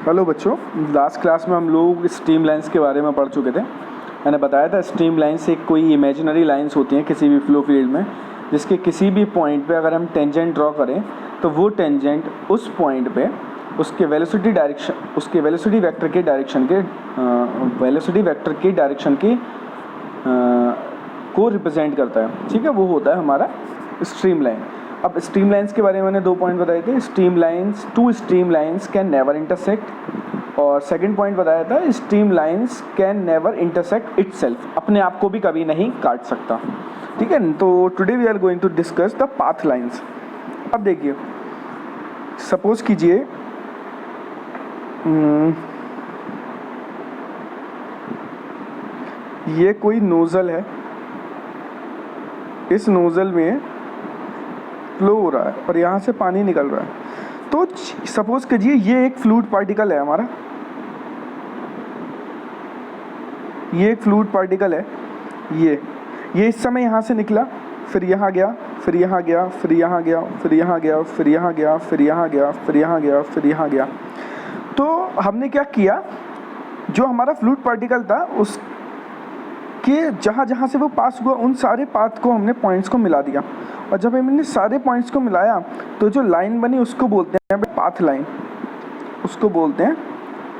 Hello बच्चों, last class में हम लोग स्ट्रीम लाइंस के बारे में पढ़ चुके थे। मैंने बताया था स्ट्रीम लाइंस एक कोई इमेजिनरी लाइंस होती हैं किसी भी फ्लो फील्ड में, जिसके किसी भी पॉइंट पे अगर हम टेंजेंट ड्रॉ करें तो वो टेंजेंट उस पॉइंट पे उसके वेलोसिटी वेक्टर के डायरेक्शन के को रिप्रेजेंट करता है। ठीक है, वो होता है हमारा स्ट्रीम लाइन। अब स्ट्रीम लाइंस के बारे में मैंने 2 पॉइंट बताए थे। Two stream lines can never intersect, और सेकंड पॉइंट बताया था stream lines can never intersect itself, अपने आप को भी कभी नहीं काट सकता। ठीक है, तो today we are going to discuss the path lines. अब देखिए, सपोज कीजिए ये कोई नोज़ल है, इस नोज़ल में फ्लो हो रहा है और यहाँ से पानी निकल रहा है। तो सपोज कीजिए ये एक फ्लूइड पार्टिकल है हमारा, ये एक फ्लूइड पार्टिकल है। ये इस समय यहाँ से निकला, फिर यहाँ गया, फिर यहाँ गया, फिर यहाँ गया, फिर यहाँ गया, फिर यहाँ गया, फिर यहाँ गया, फिर यहाँ गया, फिर यहाँ गया। तो हमने क्या किया, जो हमारा फ्लूइड पार्टिकल था उसके जहाँ जहाँ से वो पास हुआ उन सारे पाथ को हमने पॉइंट्स को मिला दिया, और जब हमने सारे पॉइंट्स को मिलाया तो जो लाइन बनी उसको बोलते हैं पाथ लाइन, उसको बोलते हैं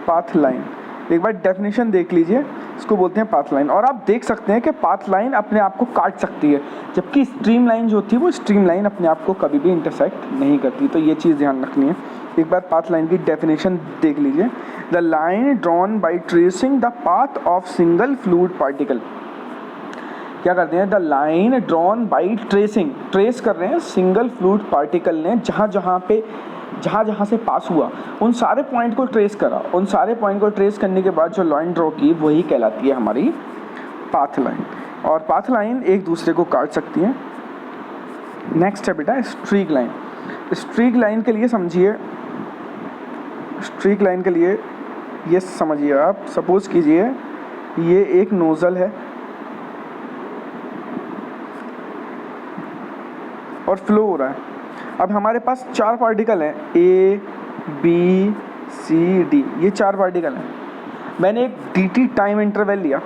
पाथ लाइन। एक बार डेफिनेशन देख लीजिए, इसको बोलते हैं पाथ लाइन। और आप देख सकते हैं कि पाथ लाइन अपने आप को काट सकती है, जबकि स्ट्रीम लाइन जो होती है वो स्ट्रीम लाइन अपने आप को कभी भी इंटरसेक्ट नहीं करती। तो ये चीज़ ध्यान रखनी है। एक बार पाथ लाइन की डेफिनेशन देख लीजिए। The line drawn by tracing the path of single fluid particle. क्या करते हैं, the line drawn by tracing, trace कर रहे हैं सिंगल फ्लूइड पार्टिकल ने जहाँ जहाँ से पास हुआ उन सारे पॉइंट को ट्रेस करा। उन सारे पॉइंट को ट्रेस करने के बाद जो लाइन ड्रॉ की वही कहलाती है हमारी पाथ लाइन। और पाथ लाइन एक दूसरे को काट सकती है। नेक्स्ट है बेटा स्ट्रीक लाइन। स्ट्रीक लाइन के लिए समझिए, स्ट्रीक लाइन के लिए ये समझिए आप, सपोज कीजिए ये एक नोज़ल है और फ्लो हो रहा है। अब हमारे पास 4 पार्टिकल हैं, A, B, C, D, ये 4 पार्टिकल हैं। मैंने एक dt टाइम इंटरवल लिया,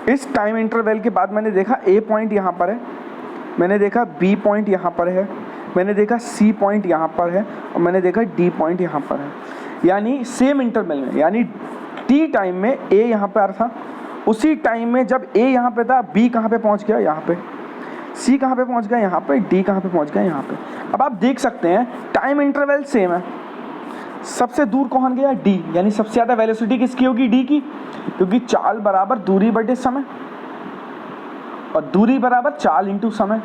इस टाइम इंटरवल के बाद मैंने देखा A पॉइंट यहाँ पर है, मैंने देखा B पॉइंट यहाँ पर है, मैंने देखा C पॉइंट यहाँ पर है, और मैंने देखा D पॉइंट यहाँ पर है। यानी सेम इंटरवल में, यानी T टाइम में A यहाँ पर था, उसी टाइम में जब A यहाँ पे था B कहाँ पे पहुँच गया, यहाँ पे। C कहाँ पे पहुँच गया, यहाँ पे। D कहाँ पे पहुँच गया, यहाँ पे। अब आप देख सकते हैं टाइम इंटरवल सेम है। सबसे दूर कौन गया, D, यानी सबसे ज़्यादा वेलोसिटी किसकी होगी, D की, क्योंकि चाल बराबर दूरी बटे समय, और दूरी बराबर चाल इंटू समय।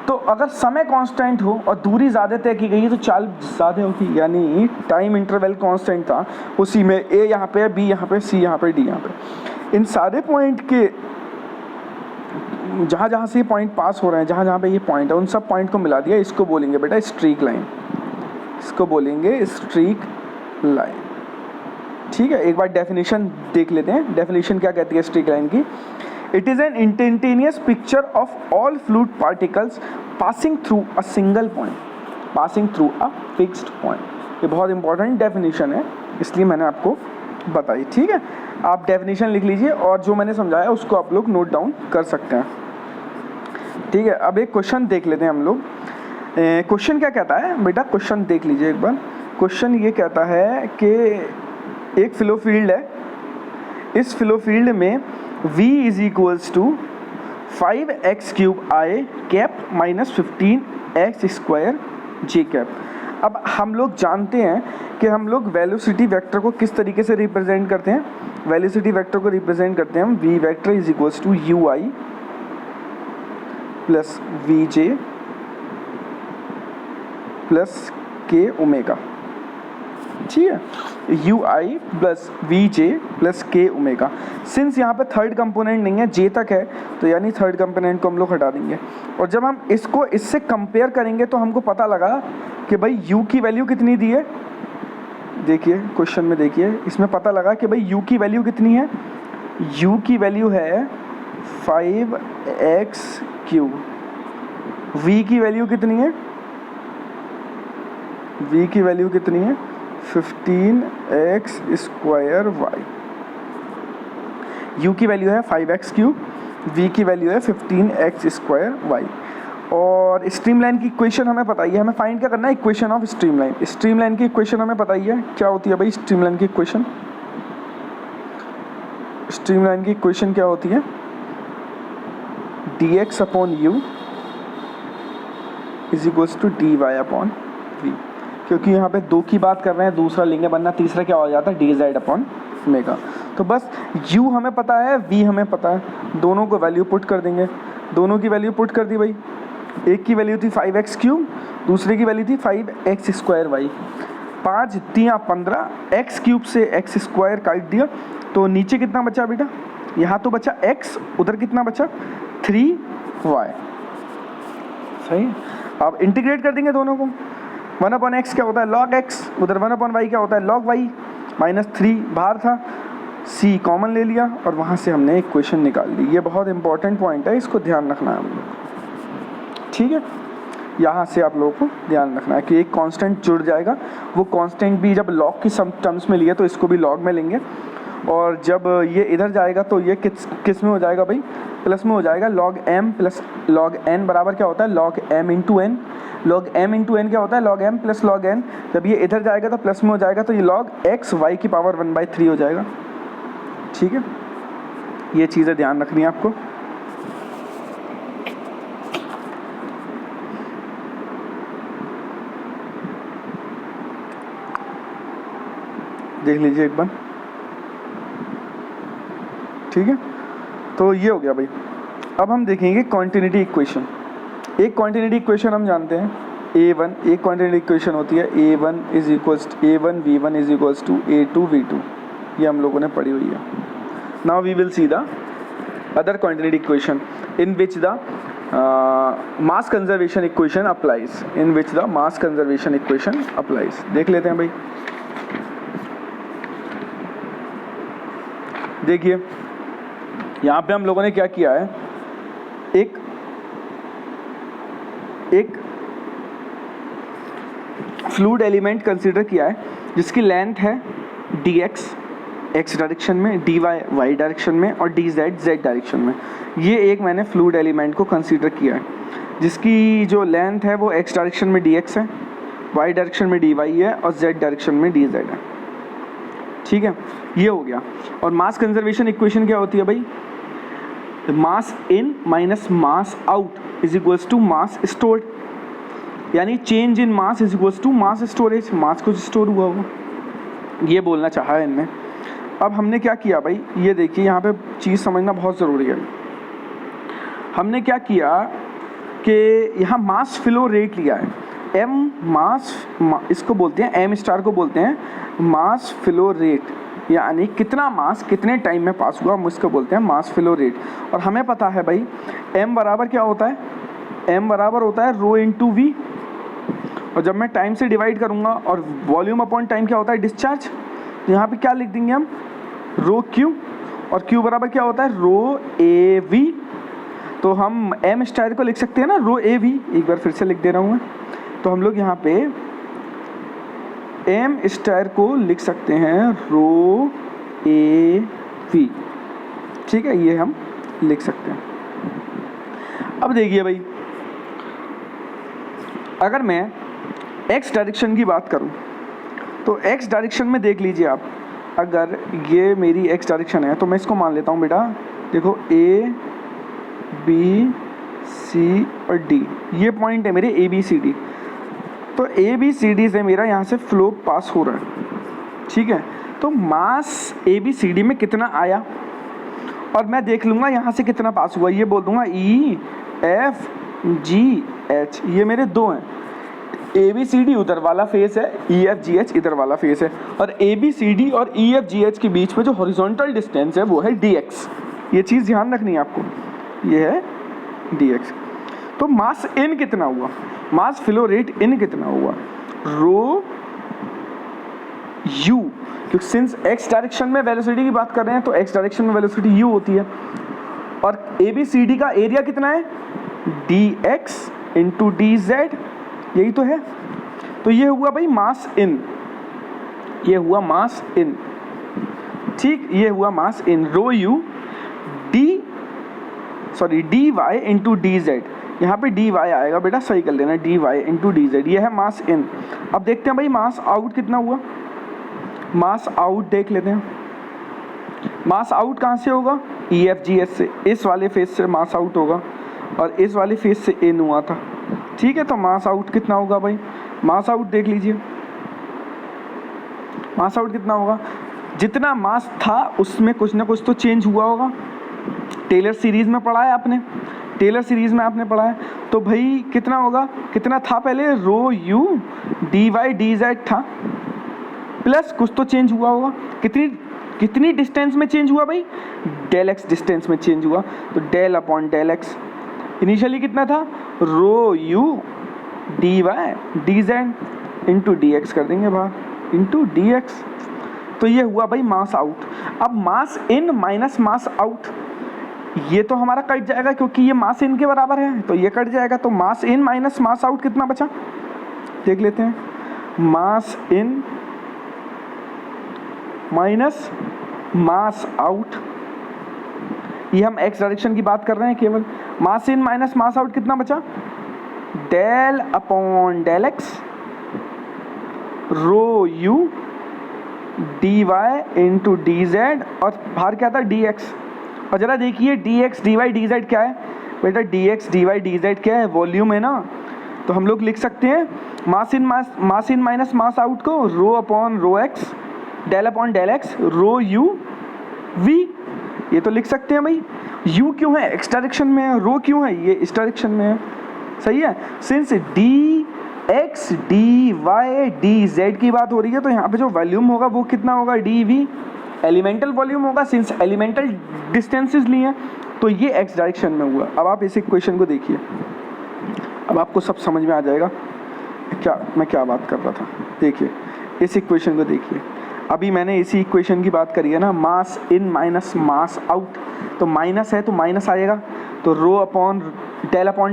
तो अगर समय कांस्टेंट हो और दूरी ज़्यादा तय की गई है तो चाल ज़्यादा होगी। यानी टाइम इंटरवल कांस्टेंट था, उसी में A यहाँ पे, B यहाँ पे, C यहाँ पे, D यहाँ पे। इन सारे पॉइंट के जहाँ जहाँ से ये पॉइंट पास हो रहे हैं, जहाँ जहाँ पे ये पॉइंट है, उन सब पॉइंट को मिला दिया। इसको बोलेंगे बेटा स्ट्रीक लाइन, इसको बोलेंगे स्ट्रीक लाइन। ठीक है, एक बार डेफिनेशन देख लेते हैं। डेफिनेशन क्या कहती है स्ट्रीक लाइन की, it is an instantaneous picture of all fluid particles passing through a single point, passing through a fixed point. ये बहुत इंपॉर्टेंट डेफिनेशन है, इसलिए मैंने आपको बताई। ठीक है, आप डेफिनेशन लिख लीजिए और जो मैंने समझाया उसको आप लोग नोट डाउन कर सकते हैं। ठीक है, अब एक क्वेश्चन देख लेते हैं हम लोग। क्वेश्चन क्या कहता है बेटा, क्वेश्चन देख लीजिए एक बार। क्वेश्चन ये कहता है कि एक फ्लो फील्ड है, इस फ्लो फील्ड में V is equals to 5x³ I cap minus 15x square J cap. अब हम लोग जानते हैं कि हम लोग वेलोसिटी वेक्टर को किस तरीके से रिप्रेजेंट करते हैं। वेलोसिटी वेक्टर को रिप्रेजेंट करते हैं हम V vector is equals to UI plus VJ plus K omega. ठीक है, UI plus VJ plus K omega. Since यहाँ पे थर्ड कंपोनेंट नहीं है, J तक है, तो यानी थर्ड कंपोनेंट को हम लोग हटा देंगे। और जब हम इसको इससे कंपेयर करेंगे तो हमको पता लगा कि भाई U की वैल्यू कितनी दी है। देखिए क्वेश्चन में, देखिए इसमें पता लगा कि भाई U की वैल्यू कितनी है। U की वैल्यू है 5x³। V की वैल्यू कितनी है, V की वैल्यू कितनी है 15x² y। u की वैल्यू है 5x³ v की वैल्यू है 15x² y। और स्ट्रीमलाइन की इक्वेशन हमें पता ही है, हमें फाइंड क्या करना है, इक्वेशन ऑफ स्ट्रीमलाइन। स्ट्रीमलाइन की इक्वेशन हमें पता ही है क्या होती है भाई। स्ट्रीमलाइन की इक्वेशन, स्ट्रीमलाइन की इक्वेशन क्या होती है, dx/u is equals to dy/v। क्योंकि यहाँ पे दो की बात कर रहे हैं, दूसरा लेंगे, वरना तीसरा क्या हो जाता है, dz/ओमेगा। तो बस u हमें पता है, v हमें पता है, दोनों को वैल्यू पुट कर देंगे। दोनों की वैल्यू पुट कर दी भाई। एक की वैल्यू थी 5x³, दूसरे की वैल्यू थी 5x² y। 5 3 15, x³ से x² काट दिया, तो नीचे कितना बचा बेटा, यहाँ तो बचा x, उधर कितना बचा 3y। सही। अब इंटीग्रेट कर देंगे दोनों को। 1/x क्या होता है log x, उधर 1/y क्या होता है log y। -3 बाहर था, c कॉमन ले लिया और वहाँ से हमने इक्वेशन निकाल ली। ये बहुत इंपॉर्टेंट पॉइंट है, इसको ध्यान रखना है हम लोग, ठीक है। यहाँ से आप लोगों को ध्यान रखना है कि एक कांस्टेंट जुड़ जाएगा। वो कांस्टेंट भी जब log की सम टर्म्स में लिए तो इसको भी log में लेंगे, और जब ये इधर जाएगा तो ये किस में हो जाएगा भाई, प्लस में हो जाएगा। log m plus log n बराबर क्या होता है log m into n। log m into n क्या होता है log m plus log n। जब ये इधर जाएगा तो प्लस में हो जाएगा, तो ये log x y की पावर 1/3 हो जाएगा, ठीक है। ये चीज़ें ध्यान रखनी है आपको। देख लीजिए एक बार, ठीक है। तो ये हो गया भाई। अब हम देखेंगे कॉन्टिन्यूटी इक्वेशन। एक कॉन्टिन्यूटी इक्वेशन हम जानते हैं a1, एक कॉन्टिन्यूटी इक्वेशन होती है a1 is equals a1v1 is equals to a2v2। ये हम लोगों ने पढ़ी हुई है। Now we will see the other continuity equation in which the mass conservation equation applies, in which the mass conservation equation applies. देख लेते हैं भाई। देखिए यहाँ पे हम लोगों ने क्या किया है, एक फ्लूइड एलिमेंट कंसीडर किया है जिसकी लेंथ है dx x डायरेक्शन में, dy y डायरेक्शन में और dz z डायरेक्शन में। ये एक मैंने फ्लूइड एलिमेंट को कंसीडर किया है जिसकी जो लेंथ है वो x डायरेक्शन में dx है, y डायरेक्शन में dy है और z डायरेक्शन में dz है, ठीक है। ये हो गया। और मास कंजर्वेशन इक्वेशन क्या होती है भाई, mass in minus mass out is equals to mass stored, यानी change in mass is equals to mass storage. Mass कुछ स्टोर हुआ होगा, ये बोलना चाहा है इनमें। अब हमने क्या किया भाई, ये देखिए यहाँ पे चीज़ समझना बहुत ज़रूरी है। हमने क्या किया कि यहाँ मास फ्लो रेट लिया है, m इसको बोलते हैं, m स्टार को बोलते हैं मास फ्लो रेट, यानी कितना मास कितने टाइम में पास हुआ, हम इसको बोलते हैं मास फ्लो रेट। और हमें पता है भाई m बराबर क्या होता है, m बराबर होता है रो इंटू वी, और जब मैं टाइम से डिवाइड करूँगा, और वॉल्यूम अपॉन टाइम क्या होता है डिस्चार्ज। तो यहाँ पे क्या लिख देंगे हम, रो क्यू, और क्यू बराबर क्या होता है रो ए वी। तो हम m स्टार को लिख सकते हैं ना रो ए वी, एक बार फिर से लिख दे रहा हूँ मैं। तो हम लोग यहाँ पे m स्टार को लिख सकते हैं रो ए वी, ठीक है, ये हम लिख सकते हैं। अब देखिए भाई, अगर मैं x डायरेक्शन की बात करूं तो x डायरेक्शन में देख लीजिए आप, अगर ये मेरी x डायरेक्शन है तो मैं इसको मान लेता हूं बेटा, देखो a b c और d, ये पॉइंट है मेरे a b c d। तो a b c d से मेरा यहाँ से फ्लो पास हो रहा है, ठीक है। तो मास a b c d में कितना आया, और मैं देख लूँगा यहाँ से कितना पास हुआ, ये बोल दूँगा e f g h, ये मेरे दो हैं। ए बी सी डी उधर वाला फेस है, ई एफ जी एच इधर वाला फेस है, और ए बी सी डी और ई एफ जी एच के बीच में जो हॉरिजॉन्टल डिस्टेंस है वो है डी एक्स। ये चीज़ ध्यान रखनी है आपको, ये है डी एक्स। तो मास इन कितना हुआ, मास फ्लो रेट इन कितना हुआ, रो यू, क्योंकि सिंस एक्स डायरेक्शन में वेलोसिटी की बात कर रहे हैं तो एक्स डायरेक्शन में वेलोसिटी यू होती है। और ए बी सी डी का एरिया कितना है, D x into D Z, यही तो है। तो ये हुआ भाई मास इन, ये हुआ मास इन, ठीक, ये हुआ mass in rho you D Y into D Z, यहाँ पे डी वाई आएगा बेटा, सही कर लेना, D Y into D Z, ये है मास इन। अब देखते हैं भाई मास आउट कितना हुआ, मास आउट देख लेते हैं। मास आउट कहाँ से होगा, ई एफ जी एस से, इस वाले फेज से मास आउट होगा और इस वाले फेज से इन हुआ था, ठीक है। तो मास आउट कितना होगा भाई, मास आउट देख लीजिए, मास आउट कितना होगा, जितना मास था उसमें कुछ ना कुछ तो चेंज हुआ होगा। टेलर सीरीज में पढ़ा है आपने, टेलर सीरीज में आपने पढ़ा है, तो भाई कितना होगा, कितना था पहले, rho you D Y D Z था, प्लस कुछ तो चेंज हुआ होगा, कितनी डिस्टेंस में चेंज हुआ भाई, डेल एक्स डिस्टेंस में चेंज हुआ, तो del upon del X, initially कितना था, rho you D Y D Z into D X कर देंगे बाहर, इंटू डी एक्स, तो ये हुआ भाई मास आउट। अब मास इन माइनस मास आउट, ये तो हमारा कट जाएगा क्योंकि ये मास इन के बराबर है, तो ये कट जाएगा, तो मास इन माइनस मास आउट कितना बचा, देख लेते हैं, मास इन माइनस मास आउट, ये हम एक्स डायरेक्शन की बात कर रहे हैं केवल, मास इन माइनस मास आउट कितना बचा, del upon del x rho you D Y into D Z, और बाहर क्या था, डी एक्स, और जरा देखिए D x D Y D Z क्या है बेटा, D x D Y D Z क्या है, वॉल्यूम है ना, तो हम लोग लिख सकते हैं मास इन माइनस मास आउट को rho upon rho x del upon del x rho u v, ये तो लिख सकते हैं भाई। यू क्यों है, एक्स डायरेक्शन में है, रो क्यों है, ये इस डायरेक्शन में है, सही है। Since d x D Y D z की बात हो रही है, तो यहाँ पे जो वॉल्यूम होगा वो कितना होगा, डी वी, एलिमेंटल वॉल्यूम होगा, सिंस एलिमेंटल डिस्टेंसेस लिए हैं, तो ये एक्स डायरेक्शन में हुआ। अब आप इस इक्वेशन को देखिए, अब आपको सब समझ में आ जाएगा मैं क्या बात कर रहा था। देखिए इस इक्वेशन को देखिए, अभी मैंने इसी इक्वेशन की बात करी है ना, mass in minus mass out, तो माइनस है तो माइनस आएगा, तो rho upon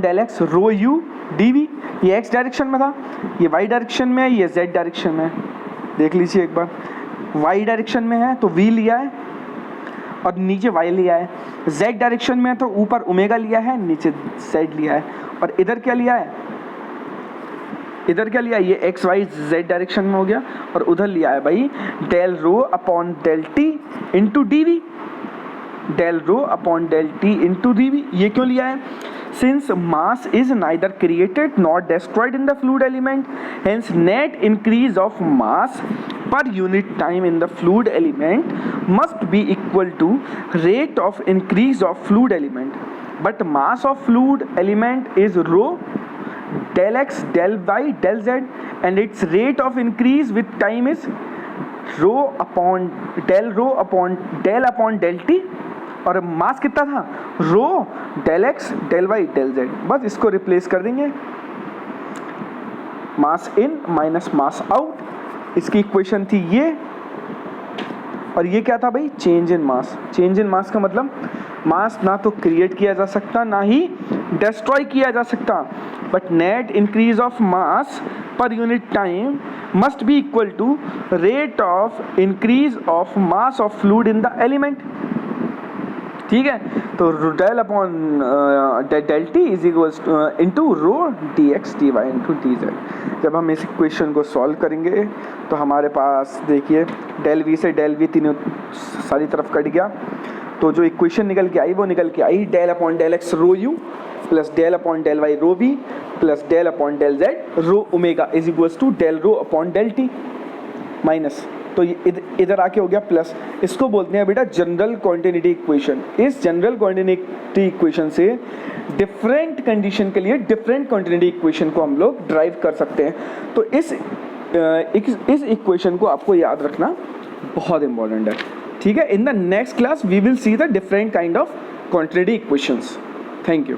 del x rho you d v, ये एक्स डायरेक्शन में था, ये वाई डायरेक्शन में है, ये जेड डायरेक्शन में है, देख लीजिए एक बार, वाई डायरेक्शन में है तो वी लिया है और नीचे वाई लिया है, जेड डायरेक्शन में है तो ऊपर ओमेगा लिया है, नीचे जेड लिया है, और इधर क्या लिया है, इधर क्या लिया है, ये एक्स वाई जेड डायरेक्शन में हो गया, और उधर लिया है भाई del rho upon del t into d v, del rho upon del t into d v, ये क्यों लिया है, since mass is neither created nor destroyed in the fluid element, hence net increase of mass per unit time in the fluid element must be equal to rate of increase of fluid element, but mass of fluid element is rho del x del y del z and its rate of increase with time is rho upon del t, और mass कितना था, rho del X del Y del Z, बस इसको replace कर देंगे, mass in minus mass out, इसकी equation थी ये, और ये क्या था भाई, change in mass. Change in मास का मतलब मास ना तो क्रिएट किया जा सकता ना ही डिस्ट्रॉय किया जा सकता, but net increase of mass per unit time must be equal to rate of increase of mass of fluid in the element, ठीक है। तो del upon del t is equals into rho d x D Y into D z. जब हम इस equation को solve करेंगे तो हमारे पास देखिए डेल वी से डेल वी तीनों सारी तरफ कट गया, तो जो इक्वेशन निकल के आई वो निकल के आई del upon del x rho U plus del upon del Y rho V plus del upon del Z rho omega is equals to del rho upon del T minus, तो इधर आके हो गया प्लस। इसको बोलते हैं बेटा जनरल क्वांटिटी इक्वेशन। इस जनरल क्वांटिटी इक्वेशन से डिफरेंट कंडीशन के लिए डिफरेंट क्वांटिटी इक्वेशन को हम लोग ड्राइव कर सकते हैं। तो इस इक्वेशन को आपको याद रखना बहुत इंपॉर्टेंट है, ठीक है। In the next class we will see the different kind of quantity equations. Thank you.